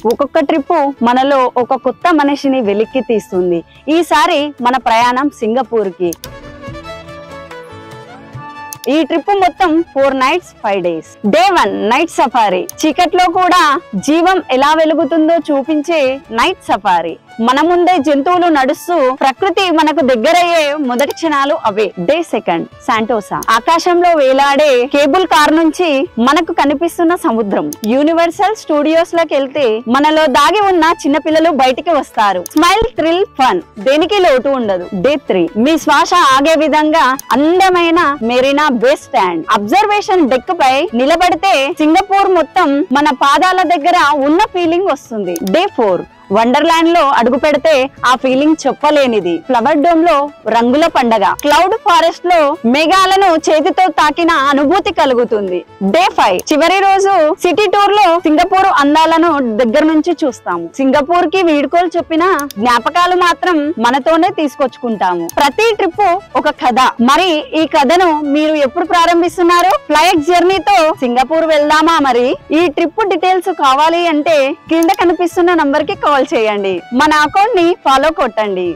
ఒక్కొక్క ట్రిప్ మనలో ఒక కొత్త మనిషిని వెలికి తీస్తుంది. ఈసారి మన ప్రయాణం సింగపూర్ కి. ఈ ట్రిప్ మొత్తం 4 nights 5 days. Day 1 night safari. చీకట్లో కూడా జీవం ఎలా వెలుగుతుందో చూపించే నైట్ సఫారీ. మన ముందే జంతువులు నడుస్తూ ప్రకృతి మనకు దగ్గరయ్యే మొదటి క్షణాలు అవే. డే 2 శాంటోసా. ఆకాశంలో వేలాడే కేబుల్ కార్ నుంచి మనకు కనిపిస్తున్న సముద్రం. యూనివర్సల్ స్టూడియోస్ లోకి వెళ్తే మనలో దాగి ఉన్న చిన్నపిల్లలు బయటికి వస్తారు. స్మైల్, థ్రిల్, ఫన్, దేనికి లోటు ఉండదు. డే 3 మీ శ్వాస ఆగే విధంగా అందమైన మెరీనా బే స్టాండ్. అబ్జర్వేషన్ డెక్ పై నిలబడితే సింగపూర్ మొత్తం మన పాదాల దగ్గర ఉన్న ఫీలింగ్ వస్తుంది. డే 4 వండర్లాండ్ లో అడుగు పెడితే ఆ ఫీలింగ్ చెప్పలేనిది. ఫ్లవర్ డోమ్ లో రంగుల పండగ. క్లౌడ్ ఫారెస్ట్ లో మేఘాలను చేతితో తాకిన అనుభూతి కలుగుతుంది. డే 5 చివరి రోజు సిటీ టూర్ లో సింగపూర్ అందాలను దగ్గర నుంచి చూస్తాము. సింగపూర్ కి వీడ్కోలు చెప్పిన జ్ఞాపకాలు మాత్రం మనతోనే తీసుకొచ్చుకుంటాము. ప్రతి ట్రిప్ ఒక కథ. మరి ఈ కథను మీరు ఎప్పుడు ప్రారంభిస్తున్నారు? ఫ్లైట్ జర్నీతో సింగపూర్ వెళ్దామా? మరి ఈ ట్రిప్ డీటెయిల్స్ కావాలి అంటే కింద కనిపిస్తున్న నంబర్ కి కాల్ చేయండి. మన అకౌంట్ ని ఫాలో కొట్టండి.